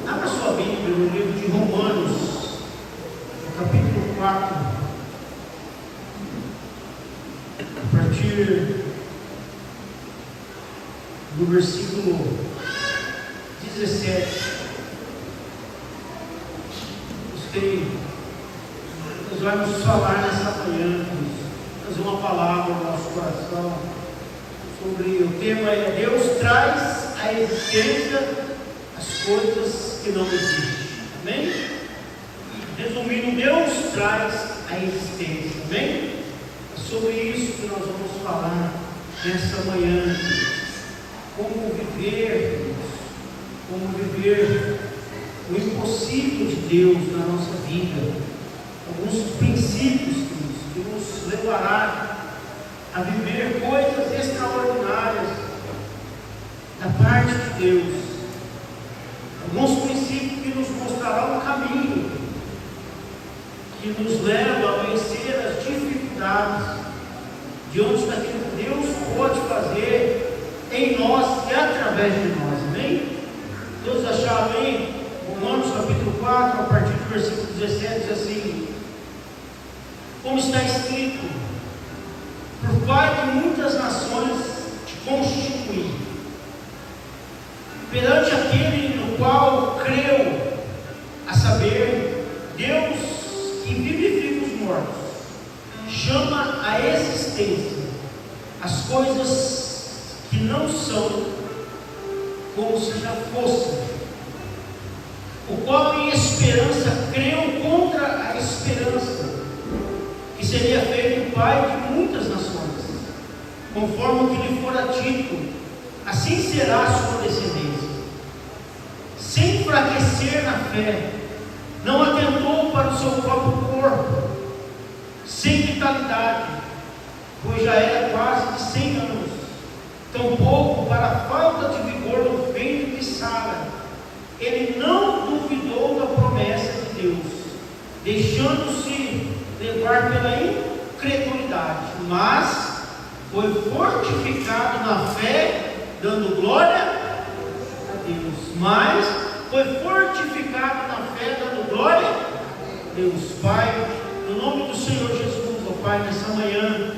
Abra sua Bíblia no livro de Romanos, no capítulo 4, a partir do versículo 17. Nós vamos falar nessa manhã, fazer uma palavra no nosso coração sobre o tema é Deus traz à existência as coisas que não existem. Amém? Resumindo, Deus traz à existência. Amém? É sobre isso que nós vamos falar nessa manhã. Como viver o impossível de Deus na nossa vida. Alguns princípios que nos levará a viver coisas extraordinárias da parte de Deus. Alguns princípios que nos mostrarão um caminho que nos leva a vencer as dificuldades diante daquilo que Deus pode fazer em nós e através de nós. Amém? Deus achava em Romanos capítulo 4, a partir do versículo 17, diz assim: como está escrito, por pai de muitas nações te constituí, perante aquele no qual creu, a saber, Deus que vivifica os mortos, chama à existência as coisas que não são como se já fossem, o qual em esperança creu contra a esperança, que seria feito pai de muitas nações, conforme o que lhe fora dito, assim será a sua descendência. Sem enfraquecer na fé, não atentou para o seu próprio corpo, sem vitalidade, pois já era quase de 100 anos, tampouco para a falta de vigor no ventre de Sara. Ele não duvidou da promessa de Deus, deixando-se levar pela incredulidade, mas foi fortificado na fé, dando glória a Deus. Deus. Pai, no nome do Senhor Jesus, ó Pai, nessa manhã,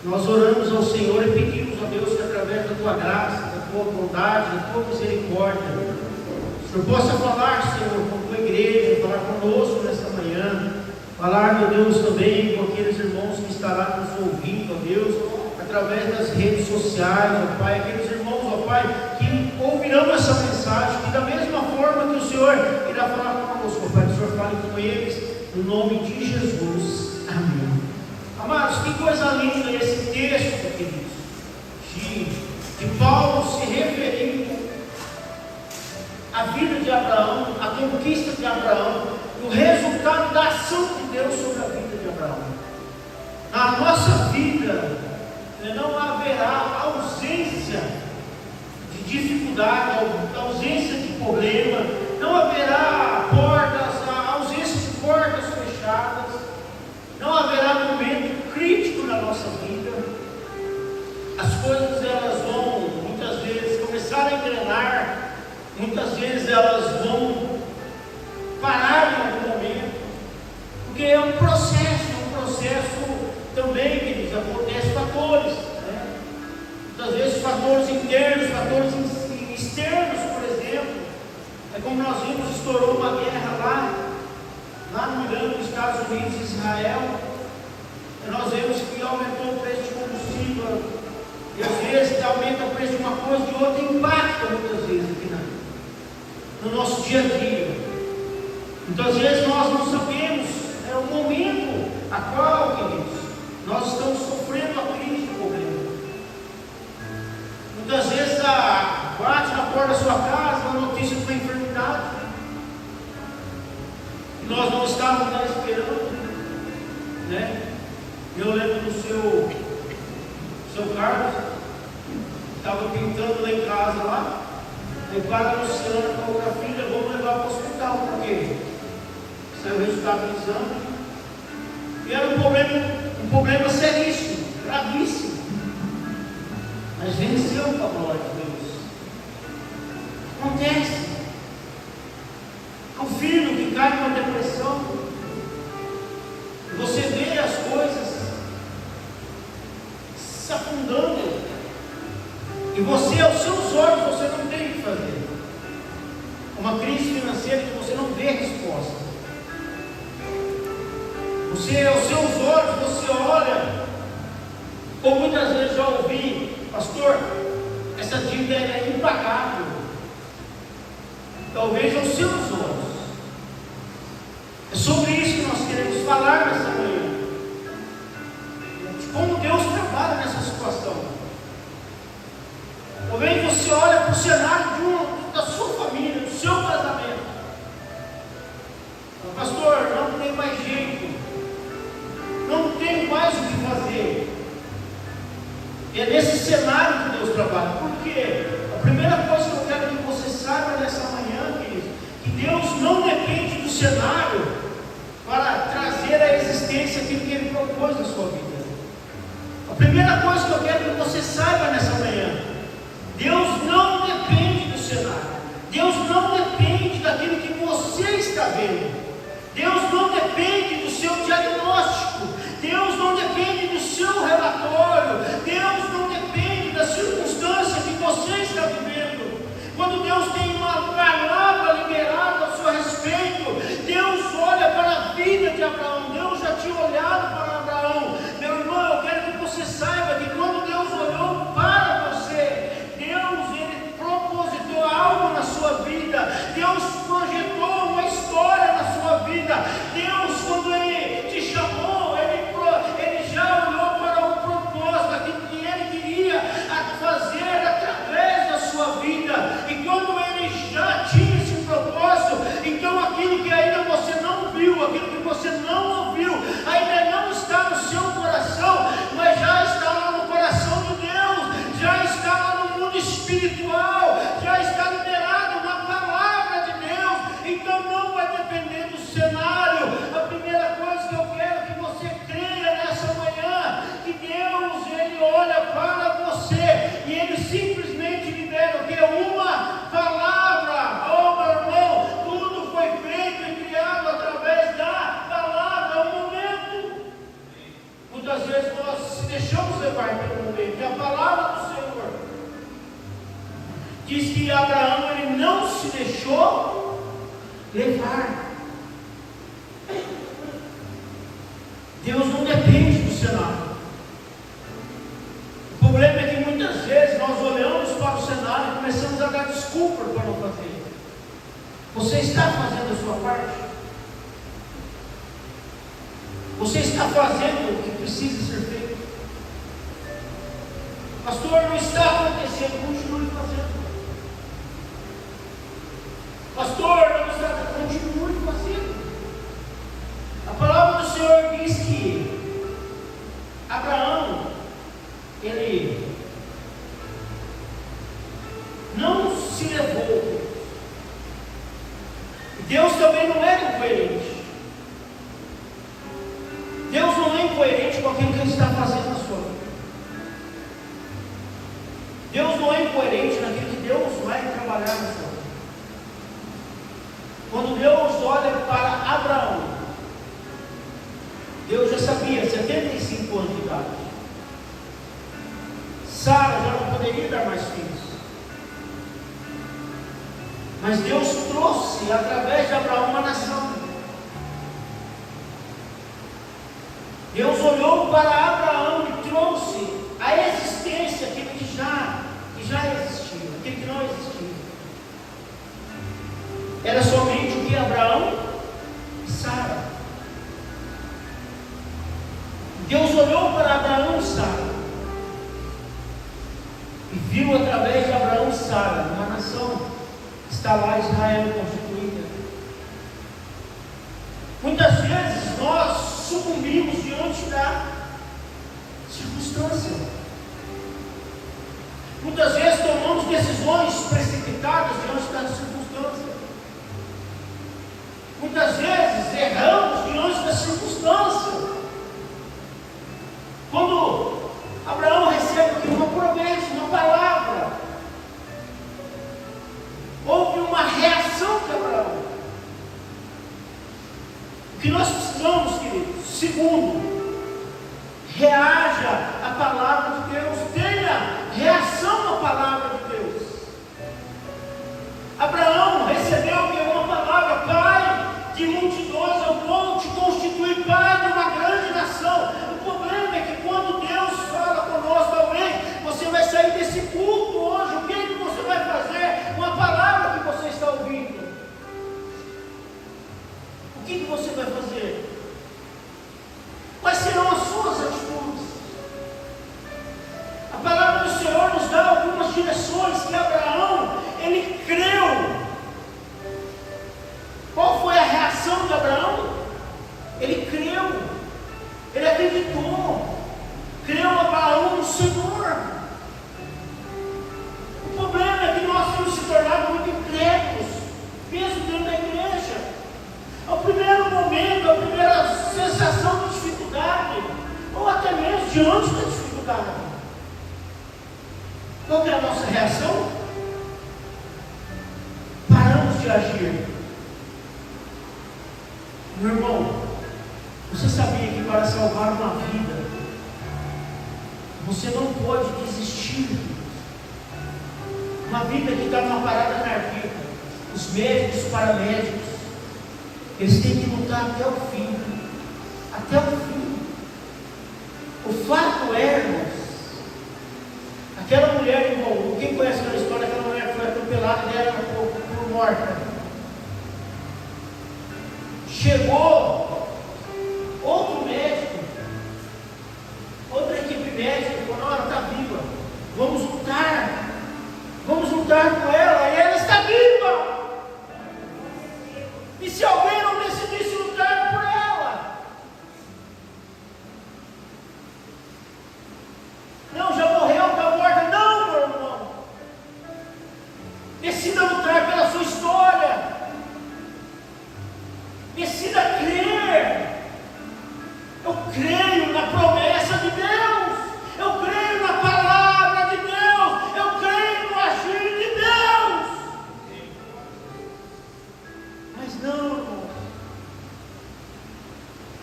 nós oramos ao Senhor e pedimos a Deus que através da Tua graça, da Tua bondade, da Tua misericórdia, o Senhor possa falar, Senhor, com a Tua igreja, falar conosco nessa manhã, falar, meu Deus, também com aqueles irmãos que estarão nos ouvindo, ó Deus, através das redes sociais, ó Pai, aqueles irmãos, ó Pai, que ouvirão essa mensagem, que da mesma forma que o Senhor irá falar conosco, ó Pai, que o Senhor fale com eles, no nome de Jesus, amém. Amados, que coisa linda esse texto, queridos, de Paulo se referindo à vida de Abraão, à conquista de Abraão, o resultado da ação de Deus sobre a vida de Abraão. Na nossa vida não haverá ausência de dificuldade, ausência de problema, não haverá ausência de portas fechadas, não haverá momento crítico na nossa vida. As coisas elas vão muitas vezes começar a engrenar, muitas vezes elas vão parar em algum momento, porque é um processo também, queridos, acontece fatores, né? Muitas vezes fatores internos, fatores externos, por exemplo, é como nós vimos, estourou uma guerra lá no Irã, nos Estados Unidos e Israel, e nós vemos que aumentou o preço de combustível, e às vezes aumenta o preço de uma coisa, de outra, impacta muitas vezes aqui no nosso dia a dia. Então às vezes nós não sabemos o momento a qual, queridos, nós estamos sofrendo a crise do problema. Muitas vezes bate na porta da sua casa uma notícia de uma enfermidade, e nós não estávamos lá esperando, né? Eu lembro do seu Carlos, estava pintando lá em casa lá, aí o cara Luciano falou para a filha: vamos levar para o hospital, porque saiu o resultado do exame, e era um problema seríssimo, gravíssimo, mas venceu com a glória de Deus. Acontece. cai numa depressão, e você vê as coisas se afundando, e você, aos seus olhos, você não tem o que fazer. Uma crise financeira que você não vê resposta. Você, aos seus olhos, você olha, ou muitas vezes já ouvi, pastor, essa dívida é impagável. Talvez aos seus olhos. É sobre isso que nós queremos falar nessa manhã. De como Deus trabalha nessa situação. Talvez você olha para o cenário da sua família, do seu casamento. Pastor, não tem mais jeito. Não tem mais o que fazer. E é nesse cenário que Deus trabalha. Por quê? A primeira coisa que eu quero que você saiba nessa manhã, queridos, que Deus não depende do cenário para trazer à existência aquilo que Ele propôs na sua vida. A primeira coisa que eu quero que você saiba nessa manhã, Deus não depende do cenário. Deus não depende daquilo que você está vendo. Deus não depende do seu diagnóstico. Deus não depende do seu relatório. Deus não depende da circunstância que você está vivendo. Quando Deus tem uma palavra liberada a seu respeito, Deus olha para a vida de Abraão. Deus já tinha olhado para Abraão. Meu irmão, eu quero que você saiba que quando Deus olhou para você, Deus, Ele propositou algo na sua vida. Deus projetou uma história na sua vida. Deus, quando Ele te chamou, Ele já olhou para o propósito, aquilo que Ele queria fazer através da sua vida. E quando Ele já tinha esse propósito, então aquilo que ainda você não viu, aquilo que você não ouviu, ainda não está no seu coração, mas já está lá no coração de Deus, já está lá no mundo espiritual, já está liberado na palavra de Deus. Então não vai depender do cenário. A primeira coisa que eu quero que você creia nessa manhã, que Deus, Ele olha para você e Ele simplesmente libera o que? Uma palavra. Oh, meu irmão, tudo foi feito e criado através da palavra, um momento. Muitas vezes nós se deixamos levar pelo momento, e a palavra do Senhor diz que Abraão, ele não se deixou levar. Deus não depende do cenário. O problema é que muitas vezes nós olhamos para o cenário e começamos a dar desculpa para não fazer. Você está fazendo a sua parte? Você está fazendo o que precisa ser feito? Pastor, não está acontecendo, continue fazendo. Pastor, não está, continue fazendo. A palavra do Senhor diz que Abraão, ele não se levou. Deus também não era incoerente. Deus não é incoerente com aquilo que Ele está fazendo na sua vida. Deus não é incoerente naquilo que Deus vai trabalhar na sua vida. Quando Deus olha para Abraão, Deus já sabia, 75 anos de idade. Sara já não poderia dar mais filhos. Mas Deus trouxe, através de Abraão, uma nação. Deus olhou para Abraão e trouxe a existência aquilo que já existia, aquilo que não existia. Era somente o que Abraão e Sara. Deus olhou para Abraão e Sara e viu através de Abraão e Sara uma nação. Está lá Israel constituída. Muitas vezes nós sucumbimos diante da circunstância. Muitas vezes tomamos decisões precipitadas diante da circunstância. Muitas vezes erramos diante da circunstância. Quando Abraão recebe aqui uma promessa, uma palavra, houve uma reação de Abraão. que nós precisamos, queridos, segundo, reaja à palavra de Deus, tenha reação à palavra de Deus. Abraão recebeu uma palavra: pai de multidões, eu vou te constituir pai de uma grande nação. O problema é que quando Deus fala conosco, talvez você vai sair desse culto hoje, o que você vai fazer com a palavra que você está ouvindo? O que você vai fazer? Quais serão as suas atitudes? A palavra do Senhor nos dá algumas direções que Abraão, ele creu. Qual foi a reação de Abraão? Ele creu, ele acreditou, creu Abraão no Senhor. O problema é que nós temos se tornado muito incrédulos, mesmo dentro da igreja. Ao primeiro momento, a primeira sensação de dificuldade, ou até mesmo diante da dificuldade, qual que é a nossa reação? Paramos de agir. Meu irmão, você sabia que para salvar uma vida, você não pode desistir? Uma vida que está numa parada cardíaca, os médicos, os paramédicos, eles têm que lutar até o fim. Até o fim. O fato é, irmãos, aquela mulher, irmão, quem conhece aquela história, aquela mulher que foi atropelada e era por morta. Chegou outro médico, outra equipe médica, e falou: ela está viva, vamos lutar com ela, e ela está viva. E se alguém não decidisse lutar por ela? Não, já morreu, está morta. Não, meu irmão. Decida lutar pela sua história. Decida crer. Eu creio na promessa de Deus. Eu creio na palavra de Deus. Eu creio no agir de Deus. Mas não, irmão.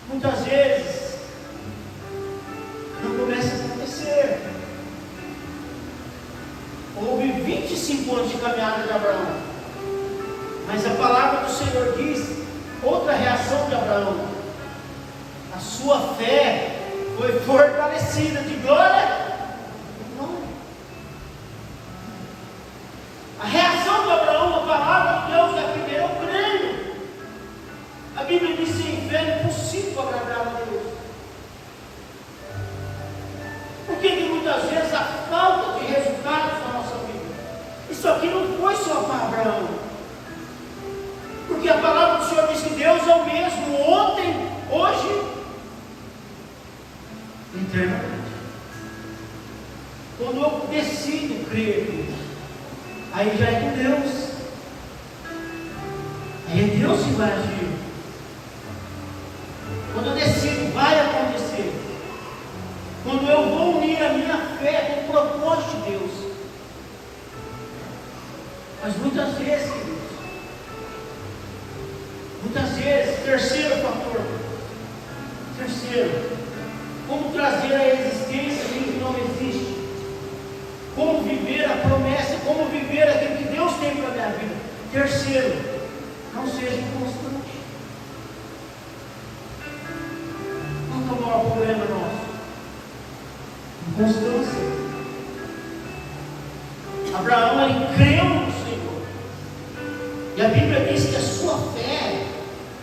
Muitas vezes não começa a acontecer. Houve 25 anos de caminhada de Abraão, mas a palavra do Senhor diz outra reação de Abraão: a sua fé foi fortalecida de glória em glória. A reação de Abraão, a palavra de Deus é: primeiro eu creio. A Bíblia diz que sem fé é impossível agradar a Deus. Porque que muitas vezes a falta de resultados na nossa vida, isso aqui não foi só para Abraão. Porque a palavra do Senhor diz que Deus é o mesmo ontem, hoje, eternamente. Quando eu decido crer, aí já é com Deus. Aí é Deus que vai agir. Quando eu decido, vai acontecer. Quando eu vou unir a minha fé com o propósito de Deus. Mas muitas vezes, queridos, terceiro fator, como trazer a existência aquilo que não existe, como viver a promessa, como viver aquilo que Deus tem para a minha vida. Terceiro, não seja inconstante. Qual é o maior problema nosso? Inconstância. Abraão, ele creu no Senhor, e a Bíblia diz que a sua fé,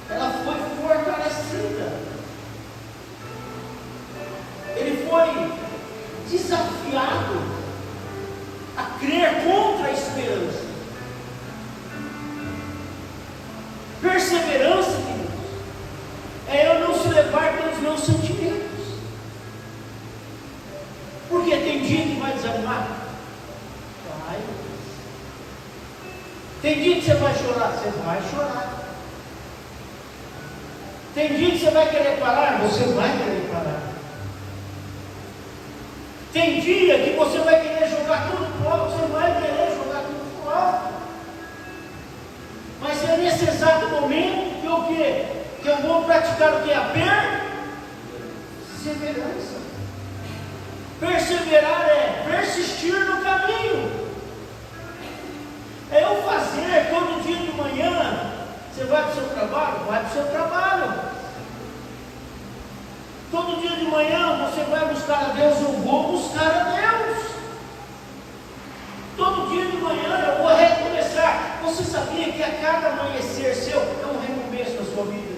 ela foi fortalecida. Ele foi desafiado a crer contra a esperança. Perseverança, queridos, é eu não se levar pelos meus sentimentos. Porque tem dia que vai desanimar? Vai. Tem dia que você vai chorar? Você vai chorar. Tem dia que você vai querer parar? Você vai querer parar. Tem dia que você vai querer jogar tudo fora? Você vai querer jogar tudo fora. Mas é nesse exato momento que o quê? Que eu vou praticar o que? A perseverança. Perseverar é persistir no caminho. É eu fazer todo dia de manhã. Você vai para o seu trabalho? Vai para o seu trabalho. Todo dia de manhã você vai buscar a Deus, eu vou buscar a Deus. Todo dia de manhã eu vou recomeçar. Você sabia que a cada amanhecer seu é um recomeço na sua vida?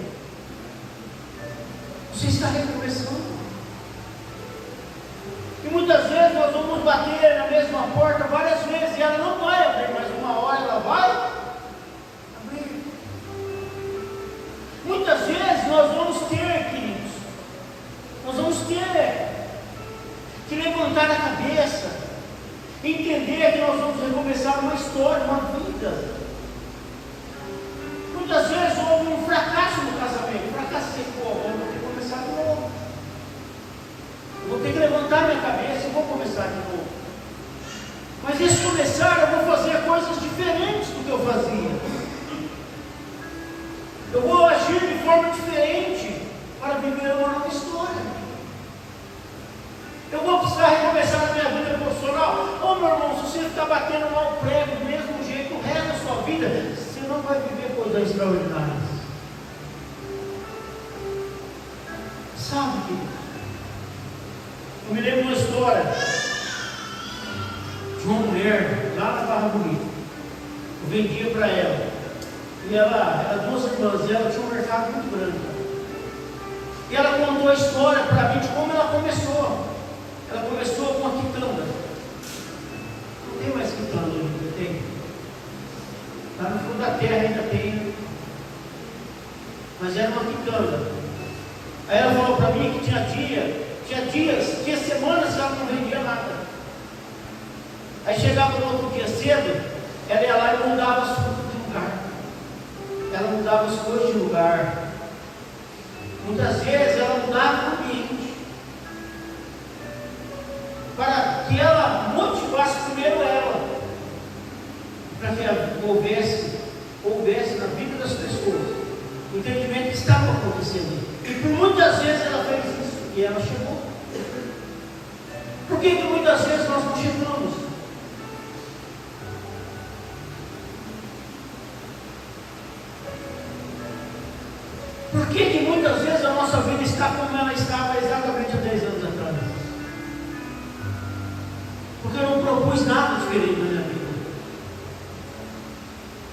Você está recomeçando. E muitas vezes nós vamos bater na mesma porta várias vezes e ela não vai abrir, mas uma hora ela vai abrir. Muitas vezes nós vamos ter, queridos, nós vamos ter que levantar a cabeça, entender que nós vamos recomeçar uma história, uma vida. Muitas vezes houve um fracasso no casamento. Fracassei, pô, eu vou ter que começar de novo. Eu vou ter que levantar minha cabeça e vou começar de novo. Mas esse começar, eu vou fazer coisas diferentes do que eu fazia. Eu vou agir de forma diferente para viver uma nova história. Eu vou precisar recomeçar a minha vida profissional. Ô meu irmão, se você ficar batendo mal prego do mesmo jeito o resto da sua vida, você não vai viver coisas extraordinárias. Sabe, querido? Eu me lembro de uma história de uma mulher lá na Barra Bonita. Eu vendia para ela. E ela era 2 irmãs e ela tinha um mercado muito grande. E ela contou a história para mim de como ela começou. Ela começou com uma quitanda. Não tem mais quitanda ainda, tem. Lá no fundo da terra ainda tem. Mas era uma quitanda. Aí ela falou para mim que tinha dias, tinha semanas que ela não vendia nada. Aí chegava no outro dia cedo, ela ia lá e mudava as frutas de lugar. Ela mudava as coisas de lugar. Muitas vezes ela mudava o ambiente. Para que ela motivasse primeiro ela, para que ela houvesse na vida das pessoas o entendimento que estava acontecendo. E por muitas vezes ela fez isso e ela chegou. Por que muitas vezes nós não chegamos? Por que muitas vezes a nossa vida está como ela estava exatamente há 10 anos atrás? Porque eu não propus nada diferente na minha vida.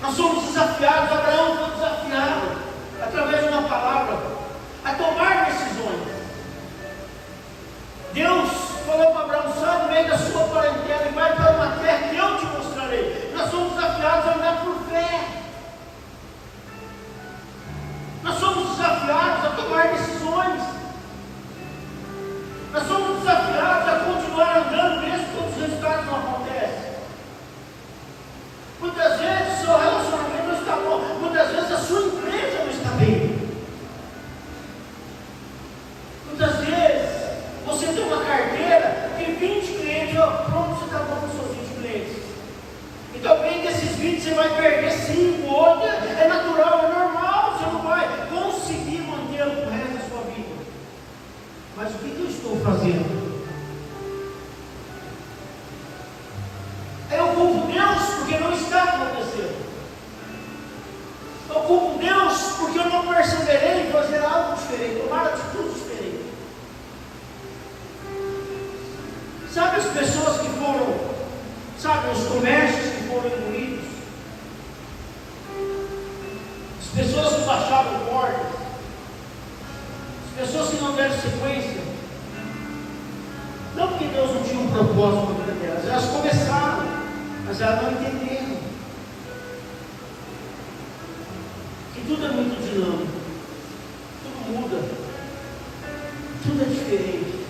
Nós somos desafiados, Abraão foi desafiado, através de uma palavra, a tomar decisões. Deus falou para Abraão: sai do meio da sua parentela e vai para uma terra que eu te mostrarei. Nós somos desafiados a andar por fé. Nós somos desafiados a tomar decisões. Nós somos desafiados a continuar andando mesmo quando os resultados não acontecem. Muitas vezes o seu relacionamento não está bom. Muitas vezes a sua empresa não está bem. Muitas vezes você tem uma carteira de 20 clientes. Pronto, você está bom com os seus 20 clientes. E talvez desses 20 você vai perder 5, outros. É natural, é normal. Você não vai conseguir mantê-lo o resto da sua vida. Mas o que eu estou fazendo? Eu culpo Deus porque não está acontecendo. Eu culpo Deus porque eu não perseverei em fazer algo diferente, tomar atitude diferente. Sabe as pessoas que foram, sabe os comércios que foram engolidos? As pessoas que baixaram portas, as pessoas que não deram sequência, não porque Deus não tinha um propósito na vida delas, elas começaram, mas elas não entenderam que tudo é muito dinâmico, tudo muda, tudo é diferente.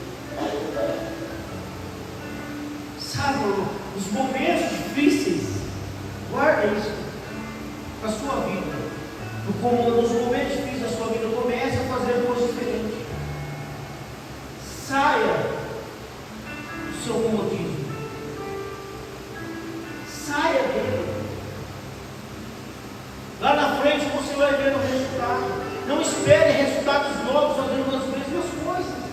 Sabe, irmão, os momentos difíceis, guarda isso para a sua vida. Nos momentos difíceis da sua vida, comece a fazer coisas diferentes. Saia do seu comodismo. Saia dele. Lá na frente você vai ver o resultado. Não espere resultados novos fazendo as mesmas coisas.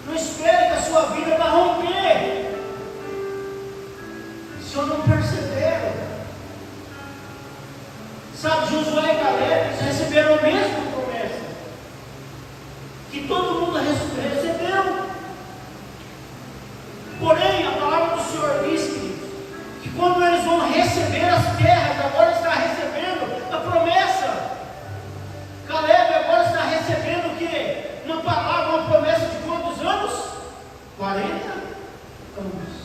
Não espere que a sua vida vai romper se eu não perceber. Sabe, Josué e Caleb, eles receberam a mesma promessa que todo mundo recebeu. Porém, a palavra do Senhor diz que quando eles vão receber as terras, agora está recebendo a promessa. Caleb agora está recebendo o quê? Uma palavra, uma promessa de quantos anos? 40 anos.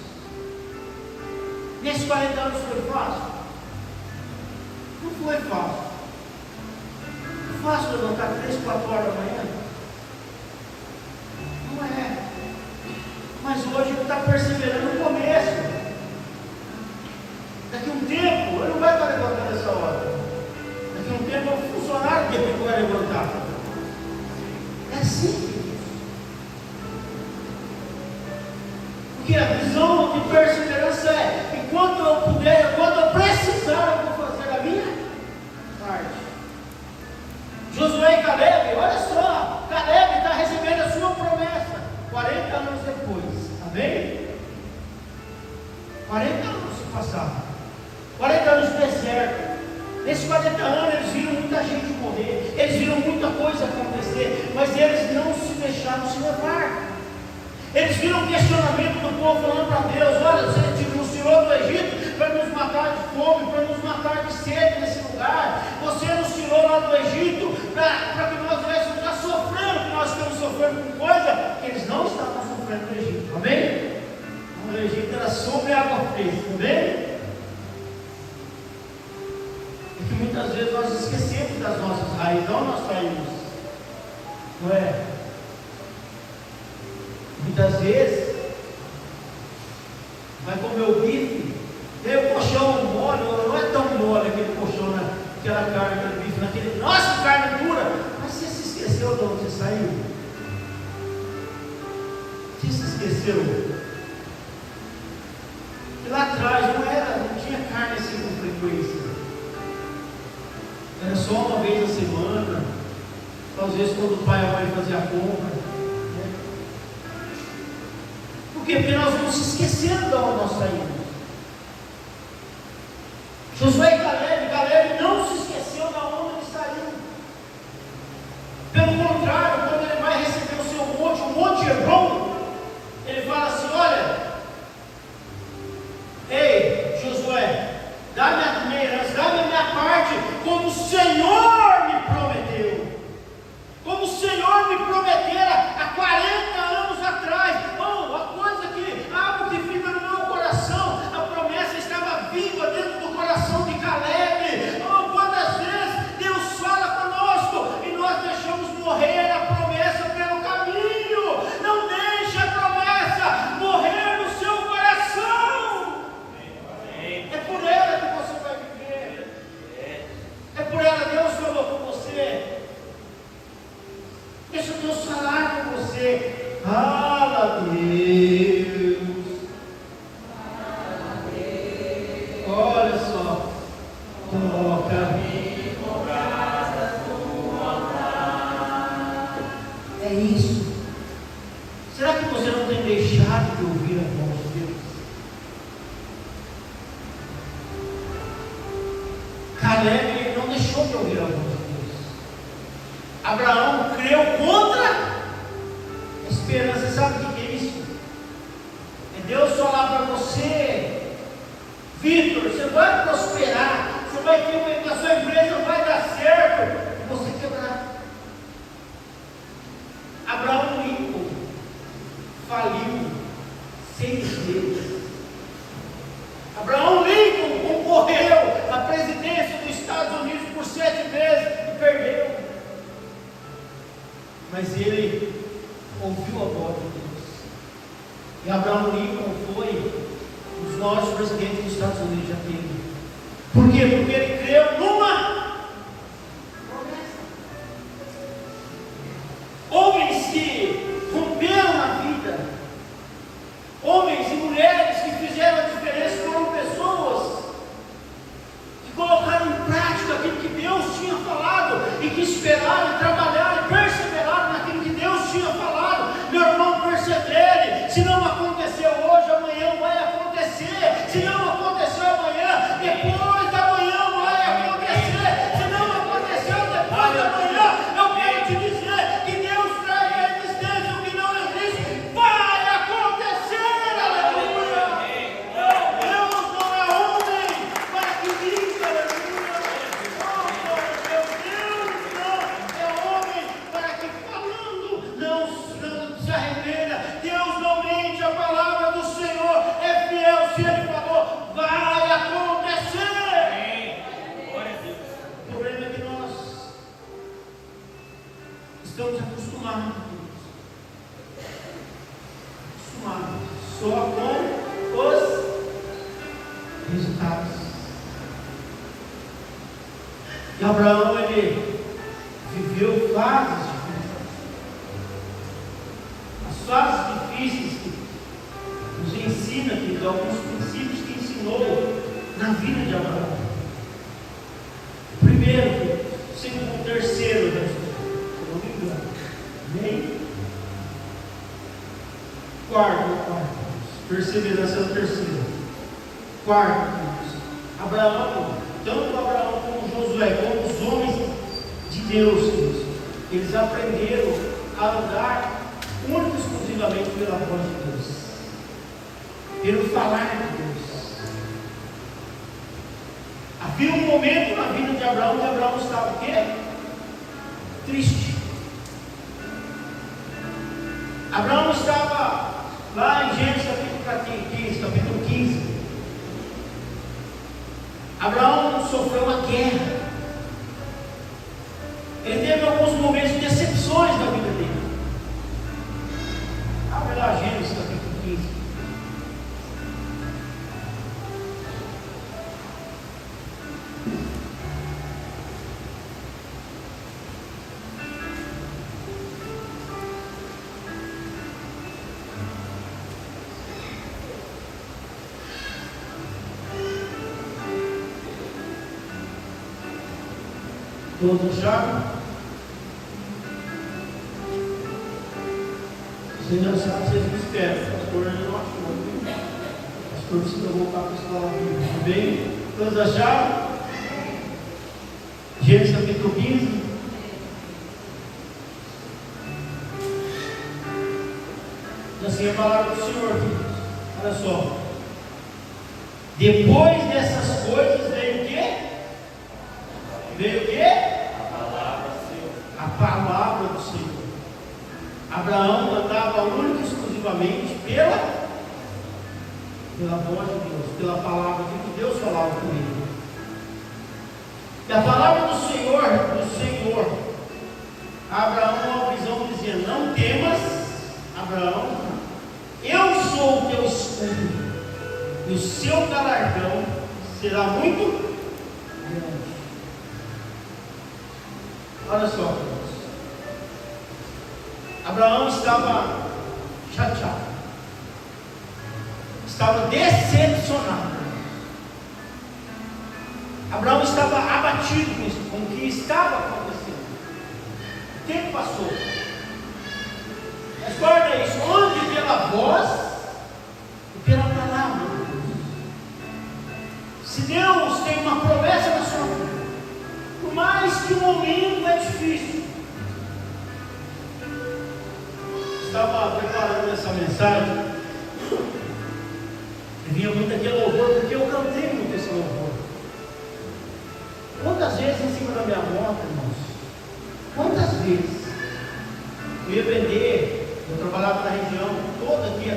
Nesses 40 anos foi fácil? Não foi fácil. É fácil levantar 3, 4 horas da manhã? Não é. Mas hoje ele está perseverando no começo. Daqui a um tempo, ele não vai estar levantando essa hora. Daqui a um tempo, é um funcionário dele que vai levantar. É assim. Porque a visão de perseverança é: enquanto eu puder, enquanto eu precisar, eu vou fazer a minha parte. Josué e Caleb, olha só, Caleb está recebendo a sua promessa 40 anos depois. Amém? 40 anos se passaram. 40 anos de deserto. Nesses 40 anos eles viram muita gente morrer, eles viram muita coisa acontecer, mas eles não se deixaram se levar. Eles viram o questionamento do povo falando para Deus: olha, você nos tirou do Egito para nos matar de fome, para nos matar de sede nesse lugar. Você nos tirou lá do Egito para que nós estivéssemos já sofrendo, que nós estamos sofrendo com coisa que eles não estavam sofrendo no Egito. Amém? O Egito era sobre a água fresca. Amém? É que muitas vezes nós esquecemos das nossas raízes, não nós saímos. Não é? Muitas vezes vai comer o bife, tem o colchão mole, não é tão mole aquele colchão, aquela carne, aquele bife, naquele, nossa, carne dura, mas você se esqueceu de onde você saiu? Você se esqueceu? E lá atrás não tinha carne assim com frequência, era só uma vez na semana, às vezes quando o pai e a mãe faziam a compra. Por quê? Porque nós vamos se esquecendo de onde nós saímos. Josué e Caleb não se esqueceu de onde ele saiu. Pelo contrário, quando ele vai receber o seu monte, o Monte Hebron, ele fala assim: olha, ei, Josué, dá-me a minha herança, dá-me a minha parte, como o Senhor me prometeu. Como o Senhor me prometera há 40 anos atrás. Oh, a coisa que, algo que fica no meu coração, a promessa estava viva dentro do coração de Caleb. Oh, quantas vezes Deus fala conosco e nós deixamos morrer a promessa pelo caminho. Não deixe a promessa morrer no seu coração. É por ela que você vai viver. É por ela que Deus falou com você. Deixa Deus falar com você. Fala, Deus. Olha só. Toca-me com brasas do altar. É isso. Será que você não tem deixado de ouvir a voz de Deus? Caleb não deixou de ouvir a voz de Deus. Abraão creu contra a esperança. Sabe o que é isso? É Deus falar para você: Vitor, você vai prosperar, você vai ter a sua empresa vai dar certo, e você quebrar. Abraão Lincoln faliu 6 vezes. Abraão Lincoln concorreu à presidência dos Estados Unidos por 7 vezes e perdeu. Mas ele ouviu a voz de Deus. E Abraão Lincoln foi um dos maiores presidentes dos Estados Unidos já teve. Por quê? Porque ele creu numa promessa. Homens que romperam na vida, homens e mulheres que fizeram a diferença, foram pessoas que colocaram em prática aquilo que Deus tinha falado e que estamos acostumados. Só com os resultados. E Abraão, ele viveu fases difíceis. As fases difíceis que nos ensina aqui, alguns princípios que ensinou na vida de Abraão. Primeiro, segundo, terceiro, se não me engano. Nem quarto. Perseverança é o terceiro. Quarto, Abraão, tanto Abraão como Josué, como os homens de Deus, eles aprenderam a andar única e exclusivamente pela voz de Deus, pelo falar de Deus. Havia um momento na vida de Abraão que Abraão estava o quê? Triste. Abraão estava lá em Gênesis capítulo 15. Abraão sofreu uma guerra. Ele teve alguns momentos de decepções na vida dele. Abre lá Gênesis capítulo 15. Todos acharam? Vocês já sabem, vocês me esperam. O pastor ainda não achou. O pastor precisa voltar para a escola bíblica. Tudo bem? Todos acharam? Gênesis capítulo 15. Assim é a palavra do Senhor, filhos. Olha só. Depois dessas coisas veio o quê? Veio o quê? A palavra do Senhor. Abraão andava única e exclusivamente pela voz de Deus, pela palavra que Deus falava com ele. E a palavra do Senhor, Abraão, uma visão dizia: não temas, Abraão, eu sou o teu escudo, e o seu galardão será muito grande. Olha só, Deus. Abraão estava chateado, estava decepcionado. Abraão estava abatido com o que estava acontecendo. O tempo passou. Mas guarda isso, onde pela voz e pela palavra de Deus. Se Deus tem uma promessa na sua vida, por mais que o momento é difícil. Estava preparando essa mensagem e vinha muito aquele louvor, porque eu cantei muito esse louvor. Quantas vezes em cima da minha moto, irmãos? Quantas vezes eu ia vender? Eu trabalhava na região toda aqui,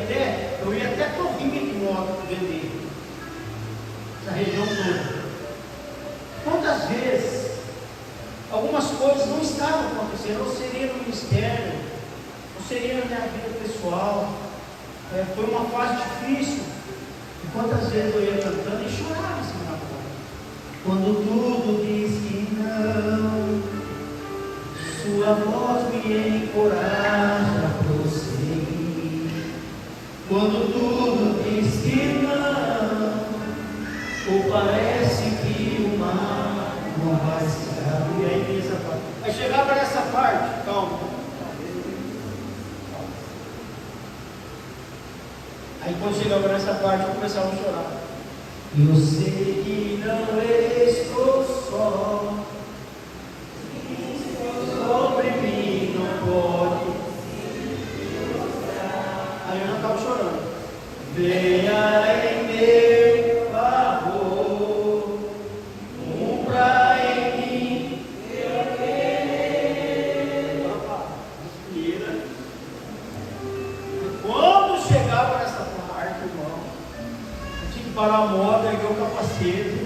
eu ia até Torrinha de moto vender essa região toda. Quantas vezes algumas coisas não estavam acontecendo, ou seria no ministério, ou seria na minha vida pessoal, foi uma fase difícil. E quantas vezes eu ia cantando e chorava em cima da porta. Quando tudo diz que não, sua voz me encoraja a prosseguir. Quando tudo diz que não, ou parece que o mar não vai se abrir. E aí tem essa parte. Aí chegava nessa parte, calma. Aí quando chegava nessa parte eu começava a chorar. Eu sei que não estou só, sobre mim não pode. Aí eu já estava chorando. Venha em meu favor, cumpra em mim teu querer. Quando chegava nessa parte, irmão, eu tinha que parar a moto, erguer o capacete,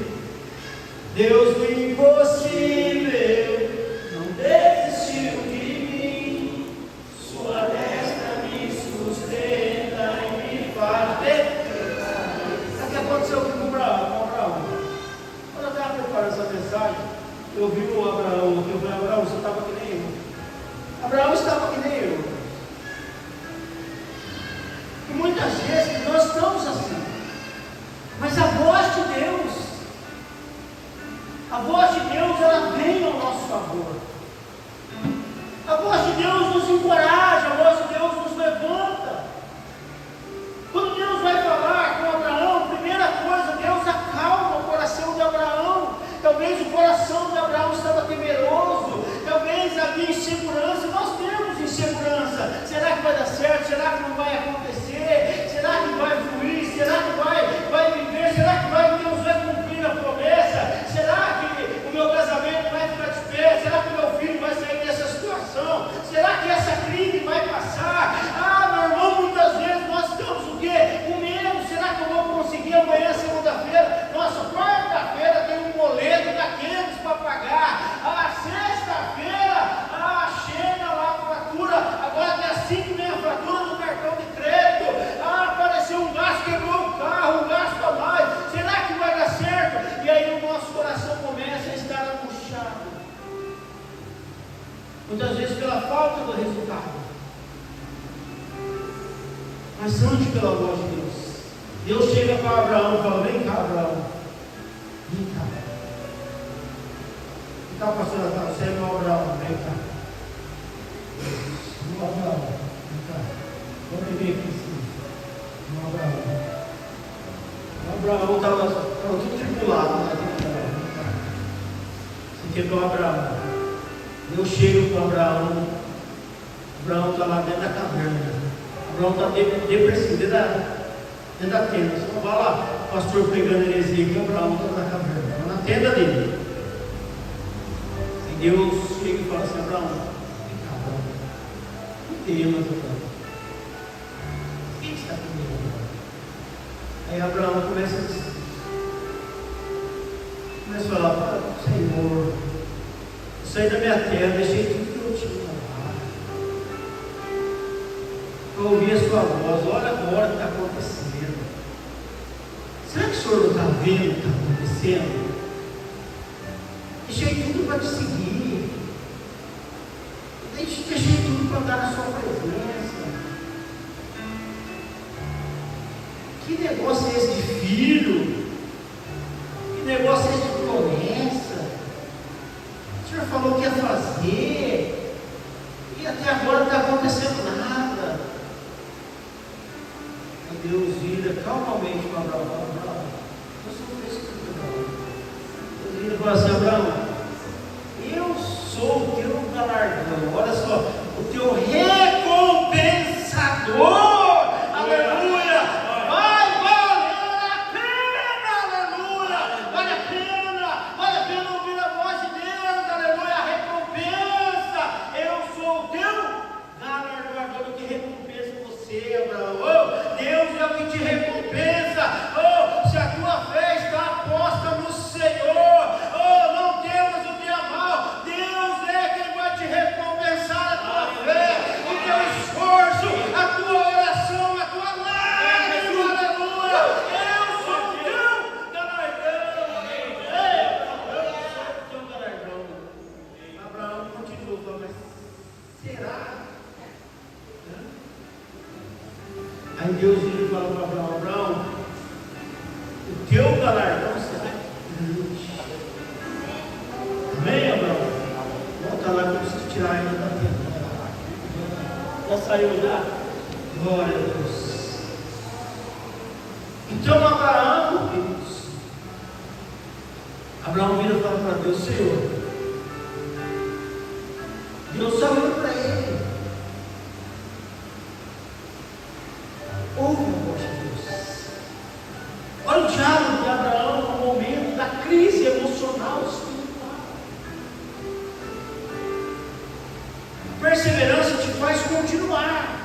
eu vi o Abraão, eu falei, Abraão, você estava que nem eu. Abraão estava que nem eu. E muitas vezes nós estamos assim. Mas a voz de Deus, ela vem ao nosso favor. A voz de Deus nos encoraja, a voz de Deus nos levanta. Quando Deus vai falar com Abraão, primeira coisa, Deus acalma o coração de Abraão. Talvez o coração de Abraão estava temeroso, talvez havia insegurança. Nós temos insegurança. Será que vai dar certo? Será que não vai acontecer? Será que vai fluir? Será que vai viver? Será que Deus vai cumprir a promessa? Será que o meu casamento vai ficar de pé? Será que o meu filho vai sair dessa situação? Será que essa crise vai passar? Meu irmão, muitas vezes nós estamos o quê? Com medo. Será que eu vou conseguir amanhã, segunda-feira? Nossa, quarta-feira tem um boleto daqueles para pagar. Sexta-feira, chega lá a fatura. Agora dia 5 vem a fatura do cartão de crédito. Apareceu um gasto, quebrou o carro, um gasto a mais. Será que vai dar certo? E aí o nosso coração começa a estar angustiado. Muitas vezes pela falta do resultado. Mas antes pela voz de Deus. Deus chega para Abraão e fala, vem cá, Abraão. Vem cá. Vem cá, pastor Natal, você é meu Abraão, vem cá. Meu Abraão, vem cá. Vamos ver aqui sim. Meu Abraão. O Abraão estava tudo tripulado, né? Vem cá. Você quer meu Abraão. Deus chega para Abraão. Abraão está lá dentro da caverna. Abraão está depressivo, dentro da tenda. Você não vai lá, o pastor pregando heresia que Abraão está na caverna, está na tenda dele. E Deus chega e fala assim, Abraão, vem cá, Abraão. Não temas, Abraão. Quem está comigo? Aí Abraão começa a falar, Senhor, eu saí da minha terra, deixei tudo que eu tinha lá. Eu ouvi a sua voz, olha agora o que está acontecendo. Será que o senhor não está vendo o que está acontecendo? Deixei tudo para te seguir. Deixei tudo para andar na sua presença. Que negócio é esse de filho? Que negócio é esse de promessa? O senhor falou que ia fazer. E até agora não está acontecendo nada. Aí Deus vira calmamente para Abraão. Eu sou frescura, Abraão. Deus vira e fala assim, Abraão, eu sou o teu galardão. Olha só, o teu recompensador. Aleluia! Vai valer a pena, aleluia! Vale a pena ouvir a voz de Deus, aleluia! A recompensa, eu sou o teu galardador que recompensa você, Abraão. Deus é o que te recompensa. Se a tua fé está aposta no Senhor, não temas o dia mal. Deus é quem vai te recompensar a tua fé, o teu esforço, a tua oração, a tua lágrima, aleluia. Eu sou o teu galardão. Eu sou o teu galardão. Abraão continuou falando, mas será? Aí Deus vira e fala para Abraão, Abraão, o teu galardão será grande. Amém, Abraão? Volta lá que eu preciso tirar ainda da tenda. Já saiu já? Glória a Deus. Então Abraão, queridos, Abraão vira e fala para Deus, Senhor. Deus falou para ele. Ouve a voz de Deus. Olha o diálogo de Abraão no momento da crise emocional espiritual. Perseverança te faz continuar.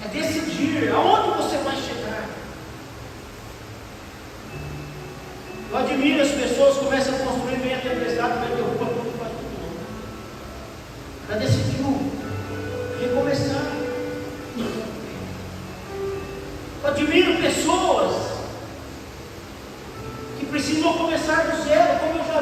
É decidir aonde você vai chegar. Eu admiro as pessoas que começam a construir bem a tempestade, vai derrubar tudo, faz tudo. Ela decidiu recomeçar. Eu admiro pessoas que precisam começar do zero, como eu já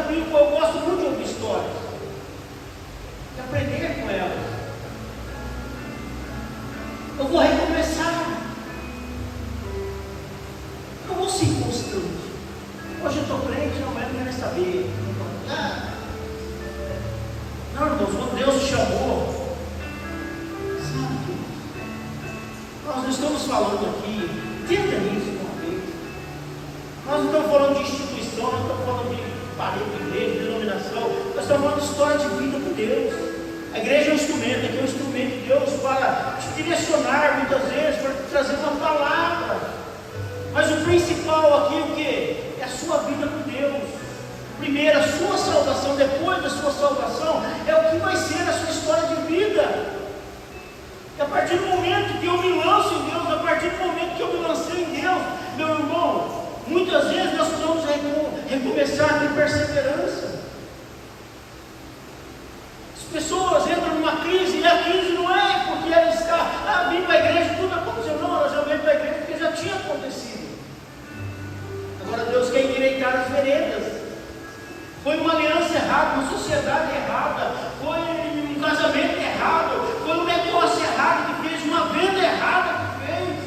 chamou, sabe? Nós não estamos falando aqui, entenda isso uma vez. Nós não estamos falando de instituição, nós não estamos falando de parede de igreja, de denominação, nós estamos falando de história de vida com Deus. A igreja é um instrumento, aqui é um instrumento de Deus para te direcionar muitas vezes, para te trazer uma palavra. Mas o principal aqui o que? É a sua vida com Deus. Primeiro a sua salvação, depois da sua salvação, é o que vai ser a sua história de vida. E a partir do momento que eu me lanço em Deus, a partir do momento que eu me lancei em Deus, meu irmão, muitas vezes nós precisamos recomeçar a ter perseverança. As pessoas entram numa crise, e a crise não é porque ela está, vim para a igreja, tudo aconteceu. Não, ela já veio para a igreja porque já tinha acontecido. Agora Deus quer endireitar as veredas. Foi uma aliança errada, uma sociedade errada, foi um casamento errado, foi um negócio errado que fez, uma venda errada que fez,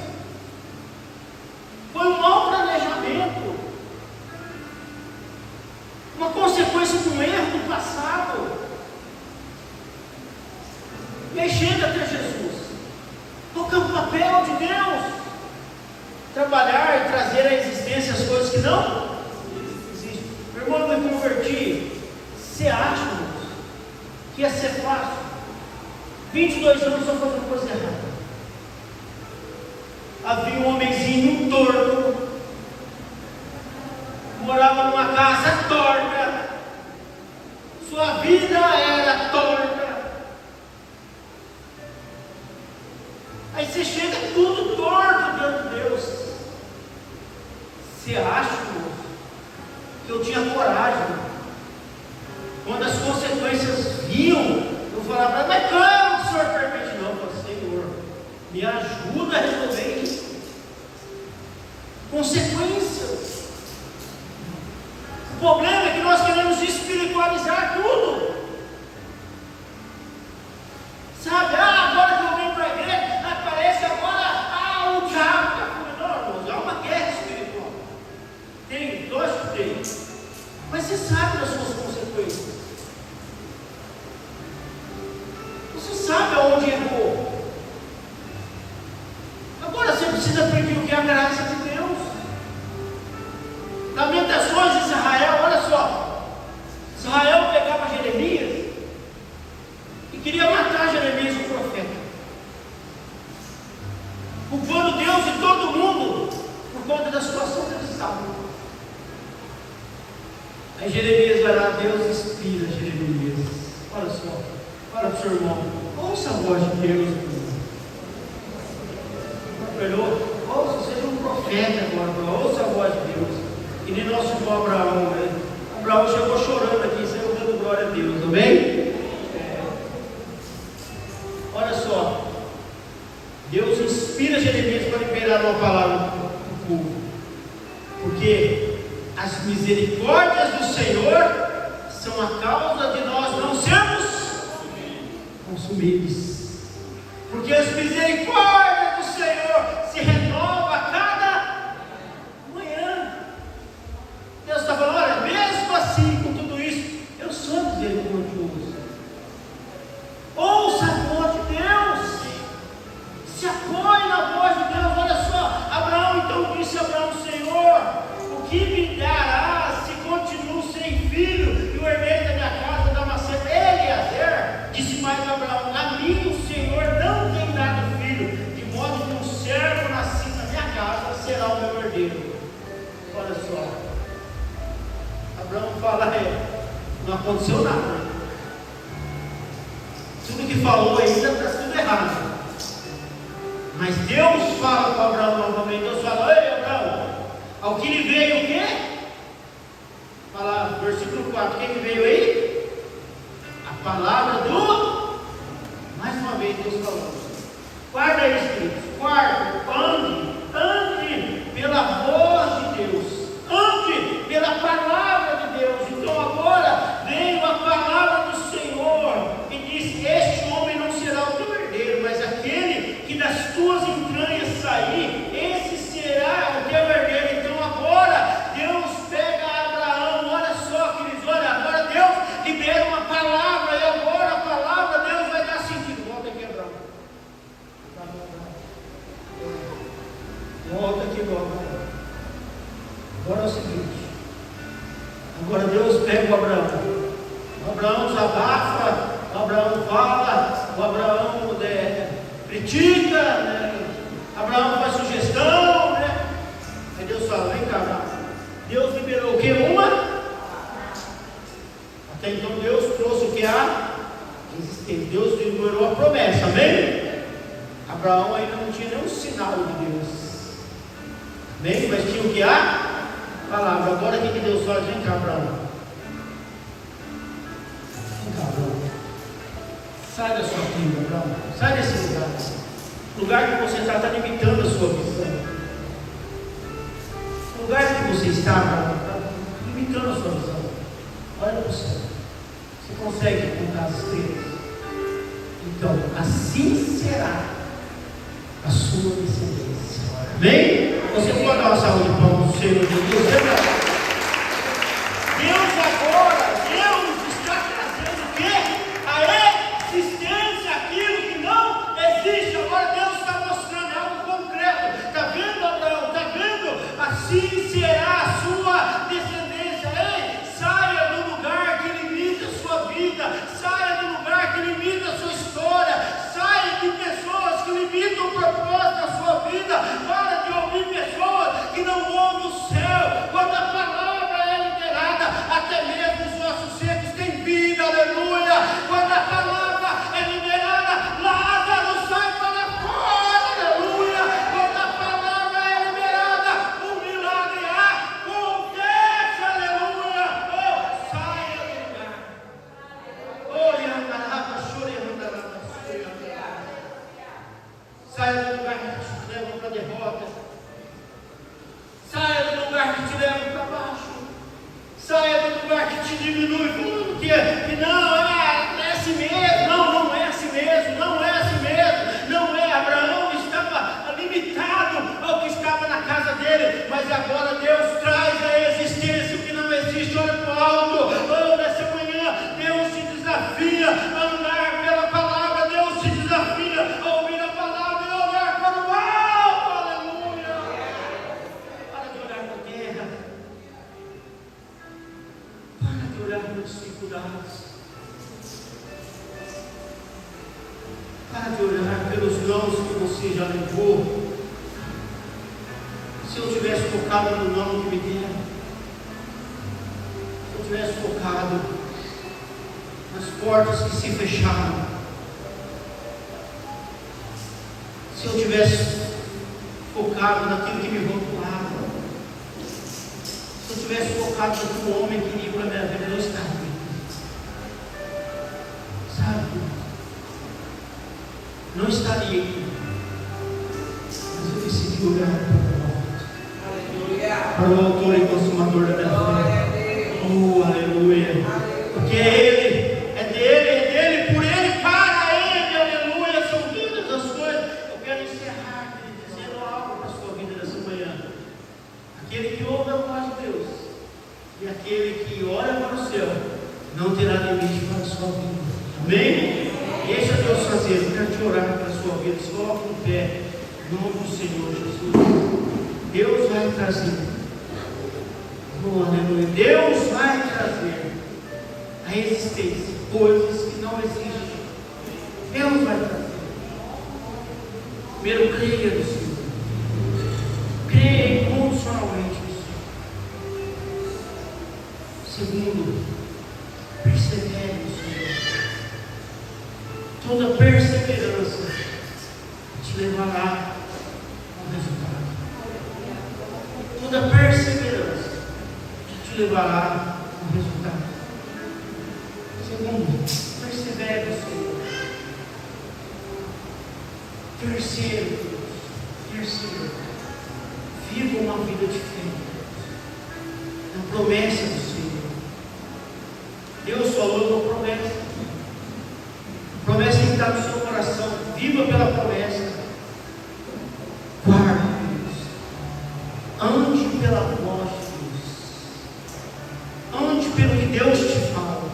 foi um mau planejamento, uma consequência de um erro do passado. E aí chega até Jesus, toca o papel de Deus, trabalhar e trazer à existência as coisas que não existem. Meu irmão, eu me converti. Você acha, irmãos, que ia ser fácil? 22 anos só fazendo coisa errada. Havia um homenzinho torto, morava numa casa torta, sua vida era torta. Aí você chega tudo torto diante de Deus. Você acha, irmão, que eu tinha coragem? Quando as consequências vinham, eu falava, mas claro que o Senhor permite. Não, eu falei, Senhor, me ajuda a resolver isso. Consequências. O problema é que nós queremos espiritualizar tudo. Sabe, agora que eu venho para a igreja, parece que agora, o diabo está comigo. Não, irmãos, há uma guerra espiritual. Tem, lógico que tem. Mas você sabe das suas consequências. Você sabe aonde errou. Agora você precisa pedir o que? A graça de Deus. Lamentações de Israel, olha só. Israel pegava Jeremias e queria matar Jeremias, o profeta, culpando Deus e todo mundo por conta da situação que eles estavam. Aí Jeremias vai lá, Deus inspira Jeremias. Olha só, fala para o seu irmão, ouça a voz de Deus. Ouça, seja um profeta agora, ouça a voz de Deus. E nem nosso irmão Abraão, né? Abraão chegou chorando aqui, saiu dando glória a Deus, amém? Olha só, Deus inspira Jeremias para liberar uma palavra para o povo, porque as misericórdias do Senhor são a causa de nós não sermos consumidos, porque as misericórdias do Senhor se renovam a cada manhã. Deus está falando, olha, mesmo assim, com tudo isso, eu sou misericordioso. Ouça a voz de Deus, se apoie na voz de Deus. Olha só, Abraão então disse a Abraão, Senhor, o que me darás se continuo sem filho e o herdeiro da minha casa dá uma seta? Eliezer disse mais a Abraão, a mim o Senhor não tem dado filho, de modo que um servo nascido na minha casa será o meu herdeiro. Olha só, Abraão fala, não aconteceu nada. Tudo que falou ainda está tudo errado. Mas Deus fala para Abraão novamente. Deus fala, ei Abraão, ao que lhe veio o quê? Fala, versículo 4, quem que veio aí? A palavra do... Mais uma vez Deus falando. Guarda isso, queridos. Ande pela voz de Deus. Ande pela palavra de Deus. Então agora veio a palavra do Senhor e disse, este homem não será o teu herdeiro, mas aquele que das tuas entranhas sair, esse será o teu herdeiro. Então agora Deus pega Abraão, olha só, queridos, olha, agora Deus libera uma palavra, e agora a palavra Deus pega o Abraão. O Abraão desabafa, o Abraão fala, o Abraão critica, né? Abraão faz sugestão, né? Aí Deus fala, vem cá, Abraão. Deus liberou o que? Até então Deus trouxe o que? A existência. Deus liberou a promessa, amém? Abraão ainda não tinha nenhum sinal de Deus, amém? Mas tinha o que? A palavra. Agora o que Deus faz? Vem cá, Abraão. Sai da sua vida, Abraão. Sai desse lugar. O lugar que você está limitando a sua visão. O lugar que você está, Abraão, está limitando a sua visão. Olha para o céu. Você consegue contar as estrelas? Então, assim será a sua descendência. Amém? Você pode dar uma salva de palmas ao Senhor de Deus. Deus agora, Deus está trazendo o quê? A existência, aquilo que não existe. Agora Deus está mostrando, é algo concreto. Está vendo, Abraão? Está vendo? Assim será a sua descendência. Ei, saia do lugar que limita a sua vida. Saia do lugar que limita a sua história. Saia de pessoas que limitam o propósito da sua vida. Para de ouvir pessoas que não ouvem o céu. Quando a palavra é liberada, até mesmo os nossos secos têm vida, aleluia. Quando a palavra é liberada, Lázaro sai para fora, aleluia. Quando a palavra é liberada, o milagre acontece, aleluia. Oh, saia do lugar. Oh, yandaraba, chore, yandaraba, saia do lugar que te leva para a derrota. Saia do lugar que te leva para baixo. Saia do lugar que te diminui, falando que não, é assim mesmo. Não é assim mesmo. Não é assim mesmo. Não é. Abraão estava limitado ao que estava na casa dele, mas agora Deus traz a existência o que não existe. Olha para o alto. Oh, nessa manhã Deus te desafia a andar pela palavra. Deus te desafia a ouvir a palavra e olhar para o alto. Aleluia. Para de olhar para a terra. Para de olhar para as dificuldades. Para de olhar pelos nãos que você já levou. Se eu tivesse focado no não que me deram, se eu tivesse focado nas portas que se fecharam, se eu tivesse focado naquilo que me rotulava, se eu tivesse focado no que o homem queria para a minha vida, eu estava aqui. Sabe? Não estaria aqui. Mas eu decidi olhar para o autor e consumador da minha fé. Oh, aleluia. Porque é dele, por ele, para ele, aleluia. São muitas as coisas. Eu quero encerrar dizendo algo para a sua vida nessa manhã. Aquele que ouve a voz de Deus e aquele que olha para o céu não terá limite para a sua vida. Amém? Deixa Deus fazer. Eu quero te orar para a sua vida. Se coloca no pé, em nome do Senhor Jesus. Deus vai trazer. Oh, aleluia. Deus vai trazer a existência, coisas que não existem. Deus vai trazer. Primeiro, creia no Senhor. Creia incondicionalmente no Senhor. Segundo, persevere no Senhor. Toda perseverança te levará ao resultado. Toda perseverança te levará ao resultado. Segundo, persevere no Senhor. Terceiro, viva uma vida de fé na promessa do Senhor. Deus falou uma promessa. A promessa que está no seu coração. Viva pela promessa. Guarde Deus. Ande pela voz de Deus. Ande pelo que Deus te fala.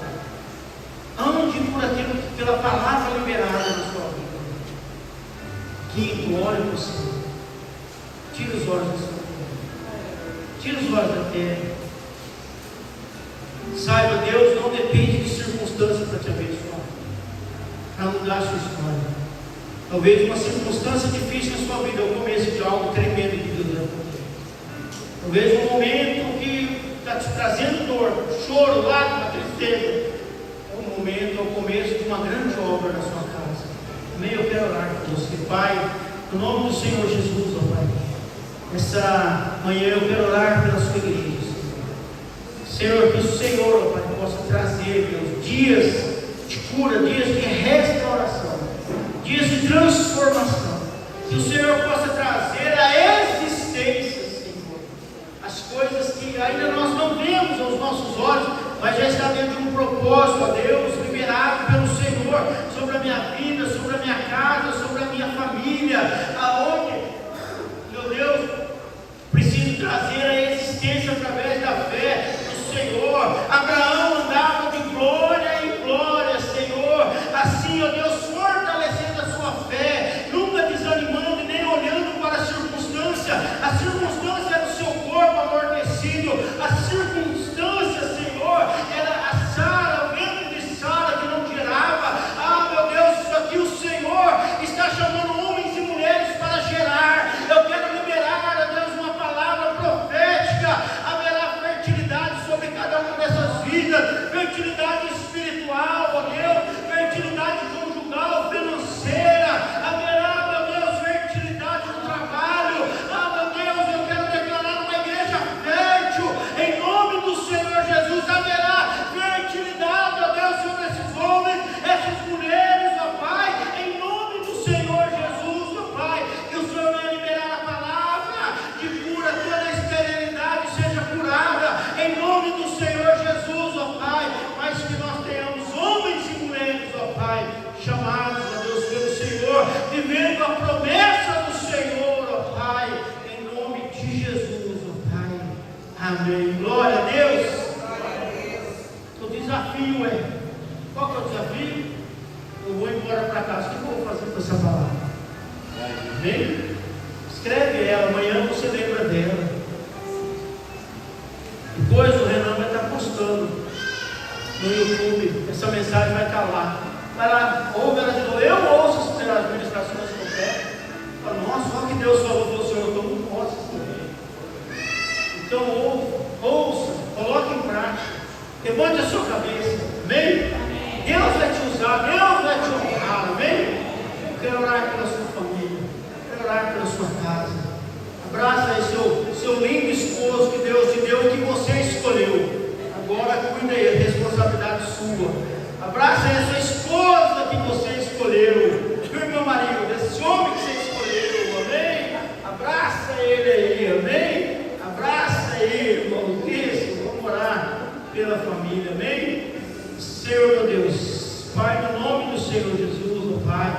Ande por aquilo, pela palavra liberada na sua vida. Quinto, olhe para o Senhor. Tira os olhos da sua vida. Tira os olhos da terra. Saiba, Deus não depende de circunstância para te abençoar, para mudar a sua história. Talvez uma circunstância difícil na sua vida é o começo de algo tremendo que Deus vai fazer. Talvez um momento que está te trazendo dor, choro, lágrima, tristeza, é um momento, é o começo de uma grande obra na sua casa. Também eu quero orar por você, Pai, no nome do Senhor Jesus, ó Pai. Essa manhã eu quero orar pela sua igreja, Senhor, que o Senhor, ó Pai, possa trazer, Deus, dias de cura, dias de restauração, dias de transformação, que o Senhor possa trazer a existência, Senhor, as coisas que ainda nós não vemos aos nossos olhos, mas já está dentro de um propósito, ó Deus, liberado pelo Senhor, sobre a minha vida, sobre a minha casa, sobre a minha família, aonde, meu Deus, preciso trazer a existência através da fé no Senhor. Abraão andava de glória em glória, Senhor, assim, ó Deus, fortalecendo a sua fé, nunca desanimando e nem olhando para a circunstância era o seu corpo amortecido, a circunstância, Senhor, era a Sara, o ventre de Sara que não gerava. Meu Deus, aqui o Senhor está chamando homens e mulheres para gerar. Eu quero liberar, ó Deus, uma palavra profética. Haverá fertilidade sobre cada uma dessas vidas, fertilidade espiritual, ó Deus, fertilidade conjugal, financeira. Haverá, meu Deus, fertilidade no trabalho. Meu Deus, eu quero declarar uma igreja fértil, em nome do Senhor Jesus. Haverá fertilidade, ó Deus, sobre esses homens, essas mulheres, ó Pai, em nome do Senhor Jesus, ó Pai, que o Senhor vai liberar a palavra de cura, toda a esterilidade seja curada, em nome do Senhor Jesus, ó Pai, mas que nós tenhamos homens e mulheres, ó Pai, chamados, ó Deus, pelo Senhor, vivendo a promessa do Senhor, ó Pai, em nome de Jesus, ó Pai, amém. Glória a Deus. O desafio é, qual que é o desafio? Eu vou embora para casa, o que eu vou fazer com essa palavra? Amém? Escreve ela, amanhã você lembra dela. Depois o Renan vai estar postando no YouTube, essa mensagem vai estar lá. Vai lá, ouve ela de novo. Eu ouço as administrações que eu quero. Fala, nossa, olha o que Deus falou para o Senhor, eu estou muito nossa também. Então ouça, coloque em prática, levante a sua cabeça, amém? Deus vai te usar, Deus vai te honrar, amém? Eu quero orar pela sua família, eu quero orar pela sua casa. Abraça aí seu lindo esposo que Deus te deu e que você escolheu. Agora cuida aí, a responsabilidade sua. Abraça aí a sua esposa que você escolheu, meu marido, esse homem que você escolheu, amém? Abraça ele aí, amém? Abraça aí, irmão, isso, vamos orar pela família, amém? Senhor, meu Deus, Pai, no nome do Senhor Jesus, ó Pai,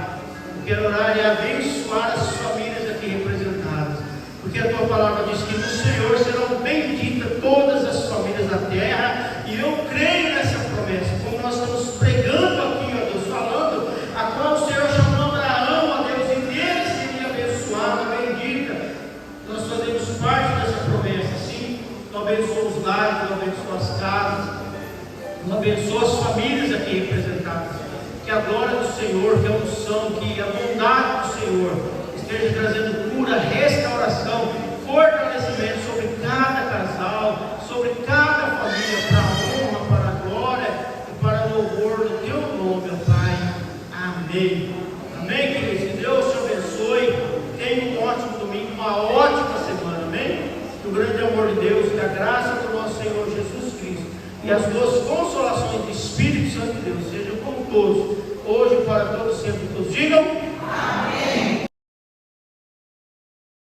eu quero orar e abençoar as famílias aqui representadas, porque a Tua palavra diz que no Senhor serão benditas todas as famílias da terra, e eu creio nessa promessa, como nós estamos pregando aqui, ó Deus, falando, a qual o Senhor chamou Abraão, ó Deus, e dele seria abençoada, bendita. Nós fazemos parte dessa promessa, sim. Tu abençoa os lares, Tu abençoa as casas, Tu abençoa as famílias aqui representadas. Que a glória do Senhor, que a unção, que a bondade do Senhor esteja trazendo cura, restauração, fortalecimento sobre cada casal, sobre cada família, para a honra, para a glória e para o louvor do Teu nome, ó Pai. Amém. Amém, queridos. Que Deus te abençoe. Tenha um ótimo domingo, uma ótima semana. Amém? Que o grande amor de Deus, que a graça do nosso Senhor Jesus Cristo e as duas consolações do Espírito Santo de Deus sejam com todos, hoje e para todos sempre. Todos digam